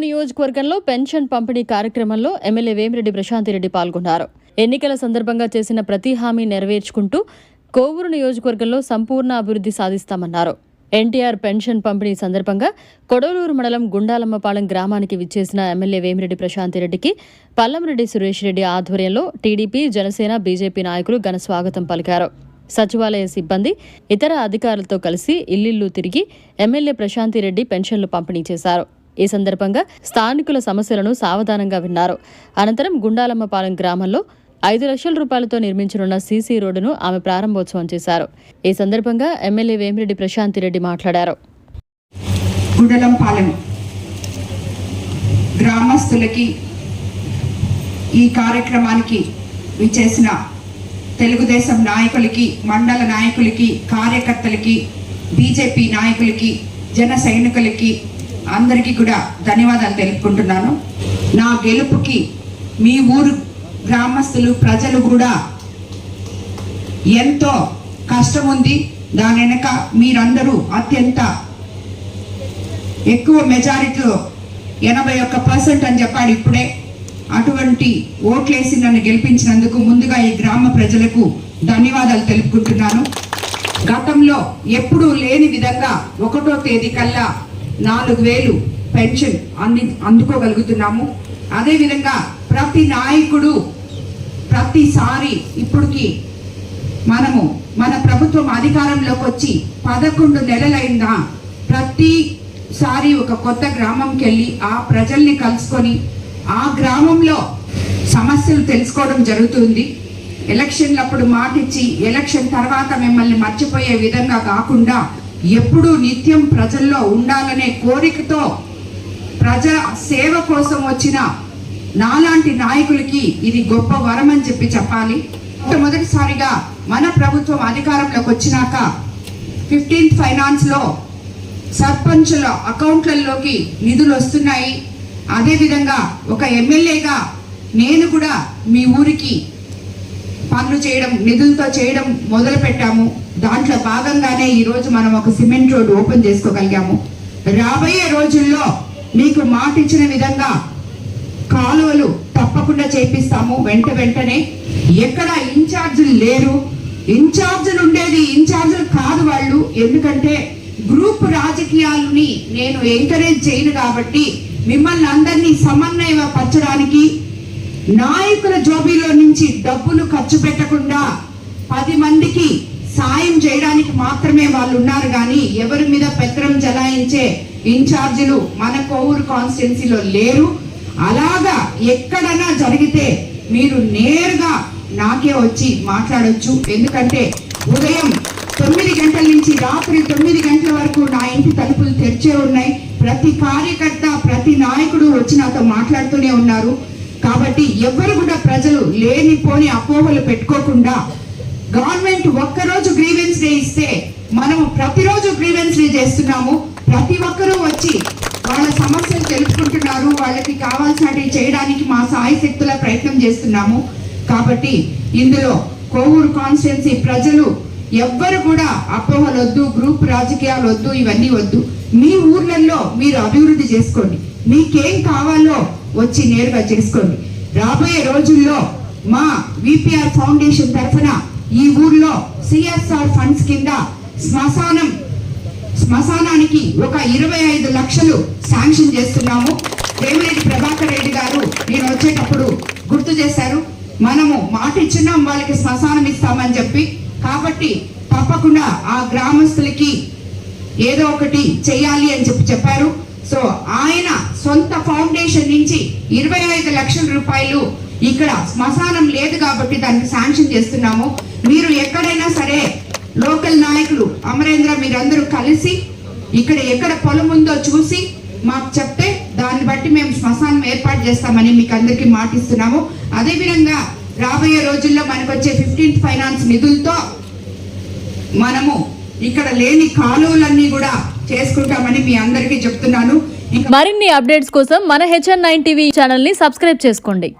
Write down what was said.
నియోజకవర్గంలో పెన్షన్ పంపిణీ కార్యక్రమంలో ఎమ్మెల్యే వేమిరెడ్డి ప్రశాంతిరెడ్డి పాల్గొన్నారు. ఎన్నికల సందర్భంగా చేసిన ప్రతి హామీ నెరవేర్చుకుంటూ కోవూరు నియోజకవర్గంలో సంపూర్ణ అభివృద్ధి సాధిస్తామన్నారు. ఎన్టీఆర్ పెన్షన్ పంపిణీ సందర్భంగా కొడవలూరు మండలం గుండాలమ్మపాలెం గ్రామానికి విచ్చేసిన ఎమ్మెల్యే వేమిరెడ్డి ప్రశాంతిరెడ్డికి పల్లంరెడ్డి సురేష్ రెడ్డి ఆధ్వర్యంలో టీడీపీ, జనసేన, బీజేపీ నాయకులు ఘన స్వాగతం పలికారు. సచివాలయ సిబ్బంది, ఇతర అధికారులతో కలిసి ఇల్లిల్లు తిరిగి ఎమ్మెల్యే ప్రశాంతిరెడ్డి పెన్షన్లు పంపిణీ చేశారు. ఈ సందర్భంగా స్థానికుల సమస్యలను సావధానంగా విన్నారు. అనంతరం గుండాలమ్మపాలెం గ్రామంలో 5 లక్షల రూపాయలతో నిర్మించనున్న సీసీ రోడ్డును ఆమె ప్రారంభోత్సవం చేశారు. ఈ సందర్భంగా ఎమ్మెల్యే వేమిరెడ్డి ప్రశాంతిరెడ్డి మాట్లాడారు. గుండాలమ్మపాలెం గ్రామస్తులకి ఈ కార్యక్రమానికి విచ్చేసిన తెలుగుదేశం నాయకులకి, మండల నాయకులకి, కార్యకర్తలకి, బీజేపీ నాయకులకి, జన సైనికులకి అందరికీ కూడా ధన్యవాదాలు తెలుపుకుంటున్నాను. నా గెలుపుకి మీ ఊరు గ్రామస్తులు, ప్రజలు కూడా ఎంతో కష్టం ఉంది. దాని వెనక మీరందరూ అత్యంత ఎక్కువ మెజారిటీలో 81% అని చెప్పాడు ఇప్పుడే. అటువంటి ఓట్లేసి నన్ను గెలిపించినందుకు ముందుగా ఈ గ్రామ ప్రజలకు ధన్యవాదాలు తెలుపుకుంటున్నాను. గతంలో ఎప్పుడూ లేని విధంగా 1వ తేదీ కల్లా 4,000 పెన్షన్ అందుకోగలుగుతున్నాము. అదేవిధంగా ప్రతి నాయకుడు ప్రతిసారి ఇప్పటికి మన ప్రభుత్వం అధికారంలోకి వచ్చి 11 నెలలైందా ప్రతిసారి ఒక కొత్త గ్రామంకి వెళ్ళి ఆ ప్రజల్ని కలుసుకొని ఆ గ్రామంలో సమస్యలు తెలుసుకోవడం జరుగుతుంది. ఎలక్షన్లప్పుడు మాటిచ్చి ఎలక్షన్ తర్వాత మిమ్మల్ని మర్చిపోయే విధంగా కాకుండా ఎప్పుడూ నిత్యం ప్రజల్లో ఉండాలనే కోరికతో ప్రజా సేవ కోసం వచ్చిన నాలాంటి నాయకులకి ఇది గొప్ప వరం అని చెప్పాలి. మొదటిసారిగా మన ప్రభుత్వం అధికారంలోకి వచ్చినాక 15th ఫైనాన్స్లో సర్పంచుల అకౌంట్లలోకి నిధులు వస్తున్నాయి. అదేవిధంగా ఒక ఎమ్మెల్యేగా నేను కూడా మీ ఊరికి పనులు చేయడం, నిధులతో చేయడం మొదలు పెట్టాము. దాంట్లో భాగంగానే ఈరోజు మనం ఒక సిమెంట్ రోడ్ ఓపెన్ చేసుకోగలిగాము. రాబోయే రోజుల్లో మీకు మాట ఇచ్చిన విధంగా కాలువలు తప్పకుండా చేపిస్తాము. వెంటనే ఎక్కడ ఇన్ఛార్జీలు లేరు, ఇన్ఛార్జీలు ఉండేది ఇన్ఛార్జీలు కాదు వాళ్ళు. ఎందుకంటే గ్రూప్ రాజకీయాలని నేను ఎంకరేజ్ చేయను కాబట్టి మిమ్మల్ని అందరినీ సమన్వయపరచడానికి, నాయకుల జోబీలో నుంచి డబ్బులు ఖర్చు పెట్టకుండా 10 మందికి సాయం చేయడానికి మాత్రమే వాళ్ళు ఉన్నారు. కానీ ఎవరి మీద పెత్తనం జలాయించే ఇన్ఛార్జీలు మన కోవూరు కాన్స్టిట్యున్సీలో లేరు. అలాగా ఎక్కడైనా జరిగితే మీరు నేరుగా నాకే వచ్చి మాట్లాడొచ్చు. ఎందుకంటే ఉదయం 9 గంటల నుంచి రాత్రి 9 గంటల వరకు నా ఇంటి తలుపులు తెరిచే ఉన్నాయి. ప్రతి కార్యకర్త, ప్రతి నాయకుడు వచ్చి నాతో మాట్లాడుతూనే ఉన్నారు. కాబట్టి ఎవరు కూడా ప్రజలు లేనిపోని అపోహలు పెట్టుకోకుండా, గవర్నమెంట్ ఒక్కరోజు గ్రీవెన్స్ డే ఇస్తే మనము ప్రతిరోజు గ్రీవెన్స్ డే చేస్తున్నాము. ప్రతి ఒక్కరూ వచ్చి వాళ్ళ సమస్యలు తెలుసుకుంటున్నారు. వాళ్ళకి కావాల్సినవి చేయడానికి మా సాయశక్తుల ప్రయత్నం చేస్తున్నాము. కాబట్టి ఇందులో కోవూరు కాన్స్టిట్యున్సీ ప్రజలు ఎవ్వరు కూడా అపోహలు వద్దు, గ్రూప్ రాజకీయాలు వద్దు, ఇవన్నీ వద్దు. మీ ఊర్లలో మీరు అభివృద్ధి చేసుకోండి. మీకేం కావాలో వచ్చి నేరుగా చేసుకోండి. రాబోయే రోజుల్లో మా విపిఆర్ ఫౌండేషన్ తరఫున ఈ ఊర్లో సిఎస్ఆర్ ఫండ్స్ కింద శ్మశానానికి ఒక 25 లక్షలు శాంక్షన్ చేస్తున్నాము. వేమిరెడ్డి ప్రభాకర్ రెడ్డి గారు నేను వచ్చేటప్పుడు గుర్తు చేశారు, మనము మాట ఇచ్చున్నాం వాళ్ళకి శ్మశానం ఇస్తామని చెప్పి. కాబట్టి తప్పకుండా ఆ గ్రామస్తులకి ఏదో ఒకటి చెయ్యాలి అని చెప్పారు. సో ఆయన సొంత ఫౌండేషన్ నుంచి 25 లక్షల రూపాయలు ఇక్కడ శ్మశానం లేదు కాబట్టి దాన్ని శాంక్షన్ చేస్తున్నాము. మీరు ఎక్కడైనా సరే లోకల్ నాయకులు, అమరేంద్ర, మీరందరూ కలిసి ఇక్కడ ఎక్కడ పొలం ఉందో చూసి మాకు చెప్తే దాన్ని బట్టి మేము శ్మశానం ఏర్పాటు చేస్తామని మీకు అందరికీ మాటిస్తున్నాము. అదేవిధంగా రాబోయే రోజుల్లో మనకు వచ్చే 15th ఫైనాన్స్ నిధులతో మనము ఇక్కడ లేని కాలువలన్నీ కూడా చేసుకుంటామని మీ అందరికీ చెప్తున్నాను. మరిన్ని అప్డేట్స్ కోసం మన HN9 టీవీ ఛానల్ ని సబ్స్క్రైబ్ చేసుకోండి.